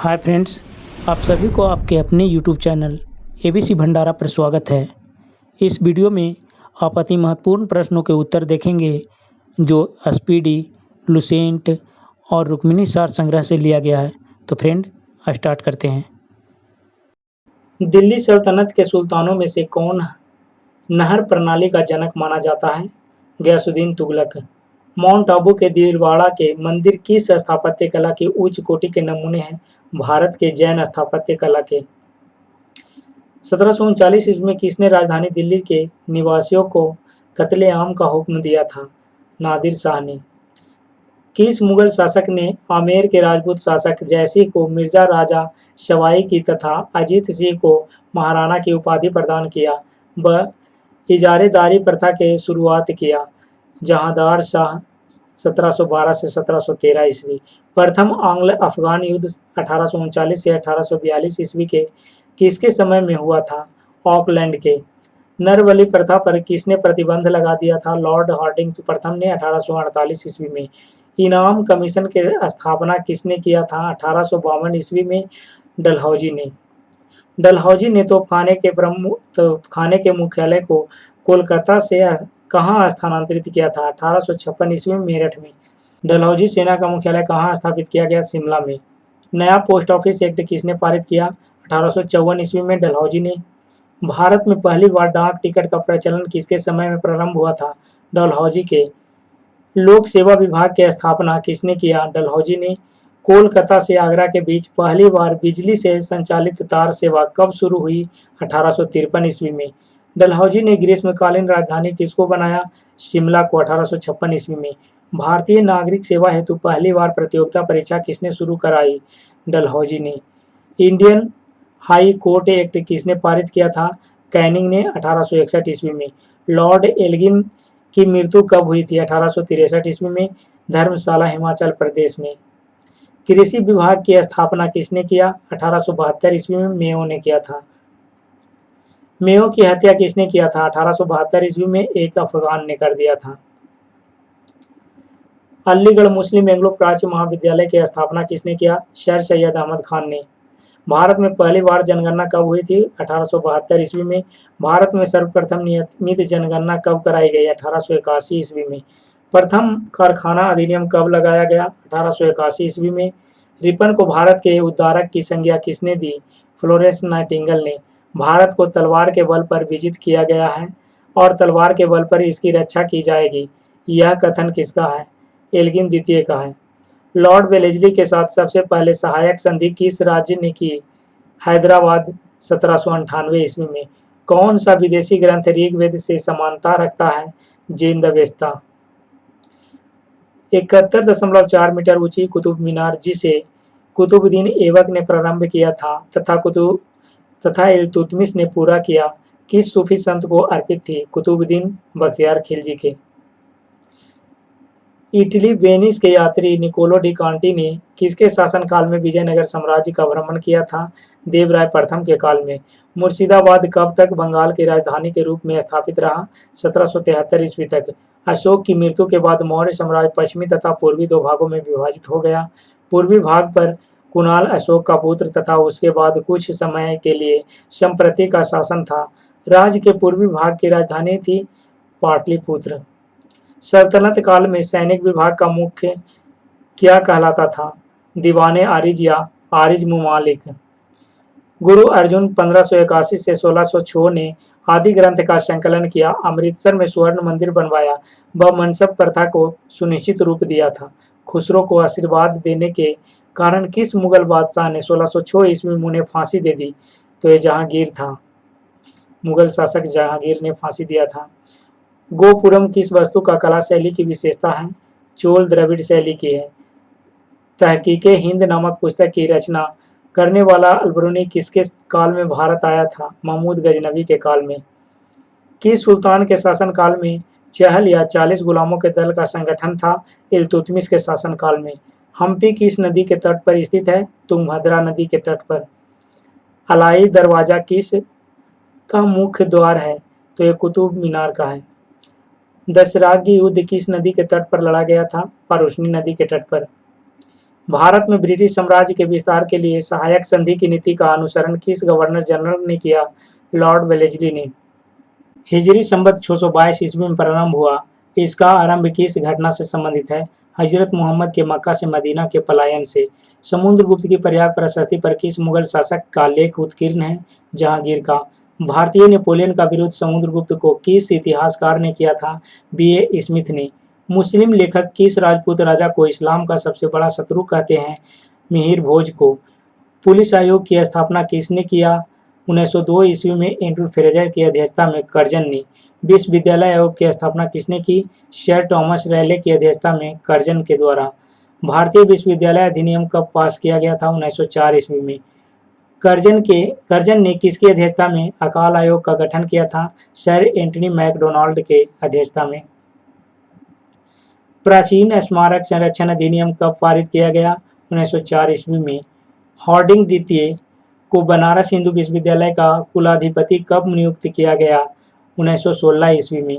Hi friends, आप सभी को आपके अपने यूट्यूब चैनल एबीसी भंडारा पर स्वागत है। इस वीडियो में आप अति महत्वपूर्ण प्रश्नों के उत्तर देखेंगे जो स्पीडी, लुसेंट और रुक्मिणी सार संग्रह से लिया गया है। तो फ्रेंड, स्टार्ट करते हैं। दिल्ली सल्तनत के सुल्तानों में से कौन नहर प्रणाली का जनक माना जाता है? गयासुद्दीन तुगलक। माउंट आबू के दिलवाड़ा के मंदिर किस स्थापत्य कला के उच्च कोटि के नमूने हैं? भारत के जैन स्थापत्य कला के। 1739 ईस्वी में किसने राजधानी दिल्ली के निवासियों को कत्लेआम का हुक्म दिया था? नादिर शाह ने। किस मुगल शासक ने आमेर के राजपूत शासक जयसिंह को मिर्जा राजा सवाई की तथा अजीत सिंह को महाराणा की उपाधि प्रदान किया व इजारेदारी प्रथा के शुरुआत किया? जहांदार शाह 1712 से 1713 ईस्वी। प्रथम आंग्ल अफगान युद्ध 1839 से 1842 ईस्वी के किसके समय में हुआ था? ऑकलैंड के। नरबलि प्रथा पर किसने प्रतिबंध लगा दिया था? लॉर्ड हार्डिंग प्रथम ने 1848 ईस्वी में। इनाम कमीशन के स्थापना किसने किया था? 1852 ईस्वी में डलहौजी ने। डलहौजी ने तोपखाने के मुख्यालय को कोलकाता से कहाँ स्थानांतरित किया था? 1856 ईस्वी में मेरठ में। डलहौजी सेना का मुख्यालय कहाँ स्थापित किया गया? शिमला में। नया पोस्ट ऑफिस एक्ट किसने पारित किया? 1854 ईस्वी में डलहौजी ने। भारत में पहली बार डाक टिकट का प्रचलन किसके समय में प्रारंभ हुआ था? डलहौजी के। लोक सेवा विभाग की स्थापना किसने किया? डलहौजी ने। कोलकाता से आगरा के बीच पहली बार बिजली से संचालित तार सेवा कब शुरू हुई? 1853 ईस्वी में। डलहौजी ने ग्रीष्मकालीन राजधानी किसको बनाया? शिमला को 1856 ईस्वी में। भारतीय नागरिक सेवा हेतु पहली बार प्रतियोगिता परीक्षा किसने शुरू कराई? डलहौजी ने। इंडियन हाई कोर्ट एक्ट किसने पारित किया था? कैनिंग ने 1861 ईस्वी में। लॉर्ड एल्गिन की मृत्यु कब हुई थी? 1863 ईस्वी में। धर्मशाला हिमाचल प्रदेश में। कृषि विभाग की स्थापना किसने किया? 1872 ईस्वी में मेयो ने किया था। मेयो की हत्या किसने किया था? 1872 ईस्वी में एक अफगान ने कर दिया था। अलीगढ़ मुस्लिम एंग्लो प्राच्य महाविद्यालय की स्थापना किसने किया? सर सैयद अहमद खान ने। भारत में पहली बार जनगणना कब हुई थी? 1872 ईस्वी में। भारत में सर्वप्रथम नियमित जनगणना कब कराई गई? 1881 ईस्वी में। प्रथम कारखाना अधिनियम कब लगाया गया? 1881 ईस्वी में। रिपन को भारत के उद्धारक की संज्ञा किसने दी? फ्लोरेंस नाइटिंगेल ने। भारत को तलवार के बल पर विजित किया गया है और तलवार के बल पर इसकी रक्षा की जाएगी, यह कथन किसका है? एल्गिन द्वितीय का है। लॉर्ड वेलेस्ली के साथ सबसे पहले सहायक संधि किस राज्य ने की? हैदराबाद 1798 ईस्वी में। कौन सा विदेशी ग्रंथ ऋग्वेद से समानता रखता है? जिंदवेस्ता। 71.4 मीटर ऊंची कुतुब मीनार जिसे कुतुबुद्दीन ऐबक ने प्रारंभ किया था तथा इल्तुतमिश ने पूरा किया, किस सूफी संत को अर्पित थी? कुतुबुद्दीन बख्तियार खिलजी के। इटली वेनिस के यात्री निकोलो डी कांटी ने किसके शासनकाल में विजयनगर साम्राज्य का भ्रमण किया था? देवराय प्रथम के काल में। मुर्शिदाबाद कब तक बंगाल की राजधानी के रूप में स्थापित रहा? 1773 ईस्वी तक। अशोक की मृत्यु के बाद मौर्य साम्राज्य पश्चिमी तथा पूर्वी दो भागों में विभाजित हो गया। पूर्वी भाग पर कुणाल अशोक का पुत्र तथा उसके बाद कुछ समय के लिए संप्रति का शासन था। राज्य के पूर्वी भाग की राजधानी थी पाटलिपुत्र। सल्तनत काल में सैनिक विभाग का मुख्य क्या कहलाता था? दीवाने आरिज या आरिज मुमालिक। गुरु अर्जुन 1581 से 1606 ने आदि ग्रंथ का संकलन किया, अमृतसर में स्वर्ण मंदिर बनवाया व मनसब प्रथा को सुनिश्चित रूप दिया था। खुसरो को आशीर्वाद देने के कारण किस मुगल बादशाह ने 1606 ईस्वी में उन्हें फांसी दे दी? तो ये जहांगीर था। मुगल शासक जहांगीर ने फांसी दिया था। गोपुरम किस वस्तु का कला शैली की विशेषता है? चोल द्रविड़ शैली की है। तहकीके हिंद नामक पुस्तक की रचना करने वाला अलबरूनी किसके काल में भारत आया था? महमूद गजनवी के काल में। किस सुल्तान के शासन काल में चहल या 40 गुलामों के दल का संगठन था? इल्तुतमिश के शासन काल में। हम्पी किस नदी के तट पर स्थित है? तुंगभद्रा नदी के तट पर। अलाई दरवाजा किस का मुख्य द्वार है? तो ये कुतुब मीनार का है। दशराग्य युद्ध किस नदी के तट पर लड़ा गया था? पारुष्णी नदी के तट पर। भारत में ब्रिटिश साम्राज्य के विस्तार के लिए सहायक संधि की नीति का अनुसरण किस गवर्नर जनरल ने किया? लॉर्ड वेलेस्ली ने। हिजरी संवत 622 ईस्वी में प्रारंभ हुआ। इसका आरंभ किस घटना से संबंधित है? हजरत मोहम्मद के मक्का से मदीना के पलायन से। समुद्रगुप्त की प्रयाग प्रशस्ति पर किस मुगल शासक का लेख उत्कीर्ण है? जहांगीर का। भारतीय नेपोलियन का विरोध समुद्रगुप्त को किस इतिहासकार ने किया था? B.A. स्मिथ ने। मुस्लिम लेखक किस राजपूत राजा को इस्लाम का सबसे बड़ा शत्रु कहते हैं? मिहिर भोज को। पुलिस आयोग की स्थापना किसने किया? 1902 ईस्वी में एंड्रू फ्रेजर की अध्यक्षता में कर्जन ने। विश्वविद्यालय आयोग की स्थापना किसने की? सर थॉमस रैले की अध्यक्षता में कर्जन के द्वारा। भारतीय विश्वविद्यालय अधिनियम कब पास किया गया था? 1904 ईस्वी में। कर्जन ने किसकी अध्यक्षता में अकाल आयोग का गठन किया था? सर एंटनी मैकडोनाल्ड के अध्यक्षता में। प्राचीन स्मारक संरक्षण अधिनियम कब पारित किया गया? 1904 ईस्वी में। हार्डिंग द्वितीय को बनारस हिंदू विश्वविद्यालय का कुलाधिपति कब नियुक्त किया गया? 1916 ईस्वी में।